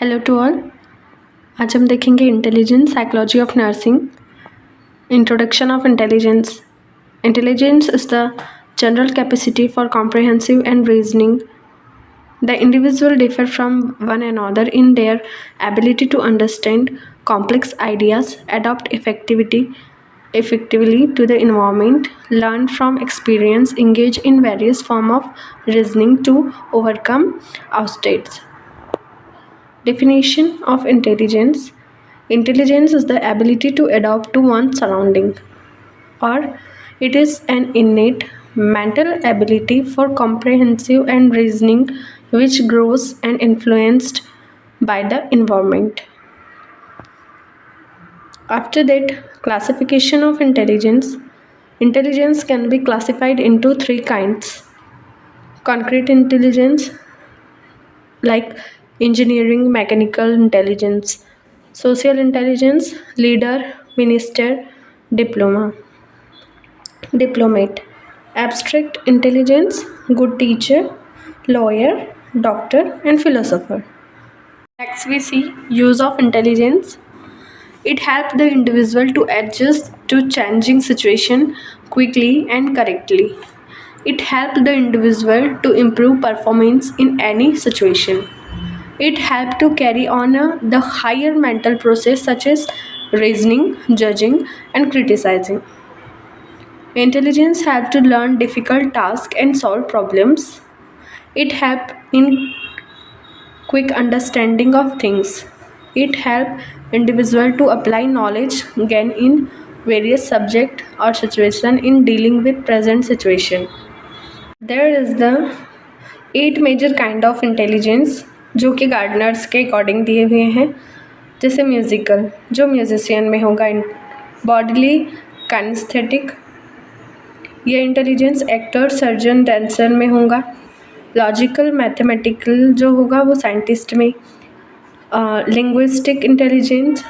Hello to all. आज हम देखेंगे intelligence, psychology of nursing. Introduction of intelligence. Intelligence is the general capacity for comprehensive and reasoning. The individual differ from one another in their ability to understand complex ideas, adapt effectively to the environment, learn from experience, engage in various forms of reasoning to overcome obstacles. Definition of intelligence. Intelligence is the ability to adapt to one's surrounding, or it is an innate mental ability for comprehensive and reasoning which grows and influenced by the environment. After that, classification of intelligence. Intelligence can be classified into three kinds. Concrete intelligence, like engineering, mechanical intelligence. Social intelligence, leader, minister, diplomate. Abstract intelligence, good teacher, lawyer, doctor, and philosopher. Next we see use of intelligence. It helps the individual to adjust to changing situation quickly and correctly. It helps the individual to improve performance in any situation. It helps to carry on the higher mental process such as reasoning, judging, and criticizing. Intelligence helps to learn difficult tasks and solve problems. It helps in quick understanding of things. It helps individual to apply knowledge gained in various subject or situation in dealing with present situation. There is the 8 major kind of intelligence जो कि Gardner's के according दिए हुए हैं। जैसे musical, जो musician में होगा। बॉडीली, काइनेस्थेटिक, ये इंटेलिजेंस एक्टर, सर्जन, डांसर में होगा। लॉजिकल, मैथमेटिकल जो होगा वो साइंटिस्ट में। लिंग्विस्टिक इंटेलिजेंस,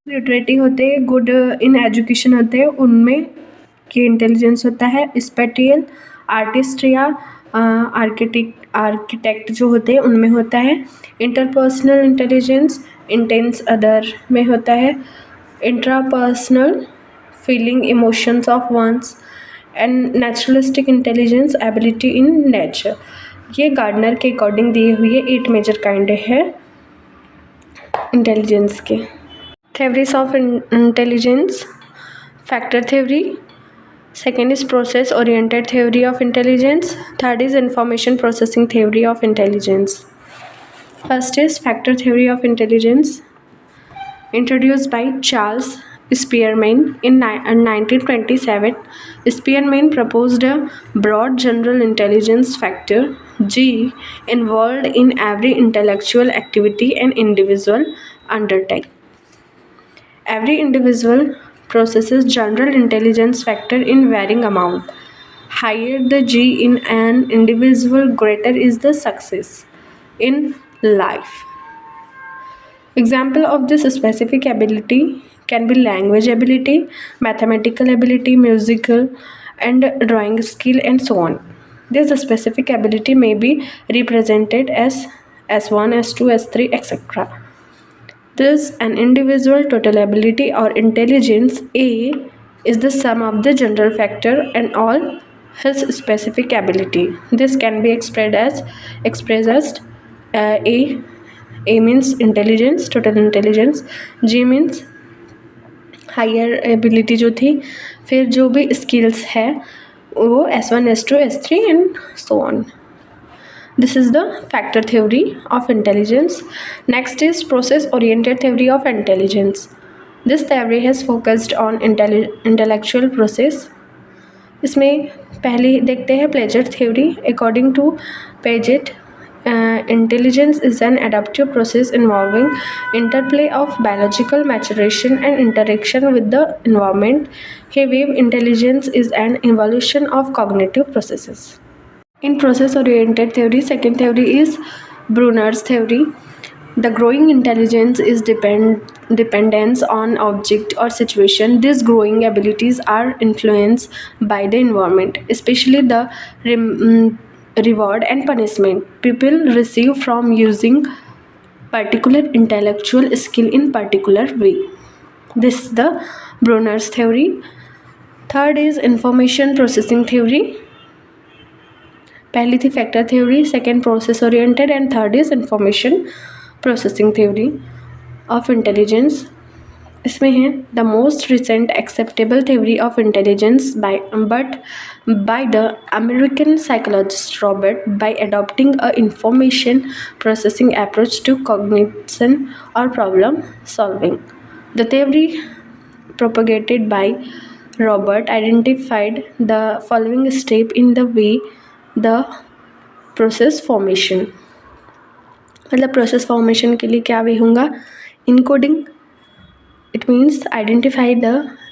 लिटरेटी होते हैं, गुड इन एजुकेशन होते हैं, उनमें की इंटेलिजेंस होता है। स्पेटियल, आर्टिस्ट या आर्किटेक्ट जो होते हैं उनमें होता है। इंटरपर्सनल इंटेलिजेंस, इंटेंस अदर में होता है। Intrapersonal, feeling emotions of one's. And naturalistic intelligence, ability in nature. ये गार्डनर के अकॉर्डिंग दिए हुए 8 मेजर काइंड है इंटेलिजेंस के। Theories of intelligence. Factor theory, second is process oriented theory of intelligence, third is information processing theory of intelligence. First is factor theory of intelligence, introduced by Charles Spearman in 1927. Spearman proposed a broad general intelligence factor G involved in every intellectual activity an individual undertakes. Every individual processes general intelligence factor in varying amount. Higher the G in an individual, greater is the success in life. Example of this specific ability can be language ability, mathematical ability, musical and drawing skill, and so on. This specific ability may be represented as S1, S2, S3, etc. Thus, an individual total ability or intelligence A is the sum of the general factor and all his specific ability. This can be expressed as A means intelligence, total intelligence. G means higher ability जो थी, फिर जो भी skills है वो S1, S2, S3 and so on. This is the factor theory of intelligence. Next is process oriented theory of intelligence. This theory has focused on intellectual process. इसमें पहले देखते हैं pleasure theory. According to Paget, intelligence is an adaptive process involving interplay of biological maturation and interaction with the environment. He believes intelligence is an evolution of cognitive processes. In process-oriented theory, second theory is Brunner's theory. The growing intelligence is dependence on object or situation. These growing abilities are influenced by the environment, especially the reward and punishment people receive from using particular intellectual skill in particular way. This is the Bronner's theory. Third is information processing theory. पहली थी factor theory, second process oriented and third is information processing theory of intelligence. इसमें है the most recent acceptable theory of intelligence by the American psychologist Robert by adopting a information processing approach to cognition और problem solving. The theory propagated by Robert identified the following step in the way the process formation. मतलब process formation के लिए क्या वे होगा? Encoding. It means identify the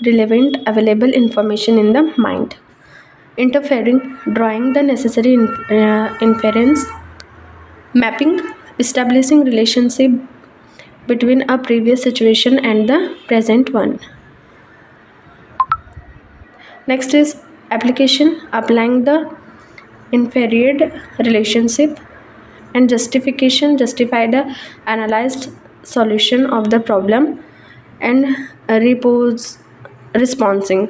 relevant available information in the mind. Interfering, drawing the necessary inference. Mapping, establishing relationship between a previous situation and the present one. Next is application, applying the inferred relationship. And justification, justify the analyzed solution of the problem. And responding,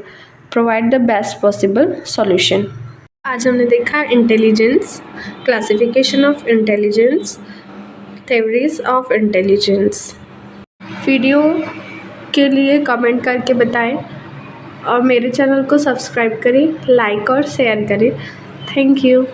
provide the best possible solution. आज हमने देखा intelligence, classification of intelligence, theories of intelligence. Video के लिए comment करके बताएं और मेरे channel को सब्सक्राइब करें, लाइक और शेयर करें. Thank you.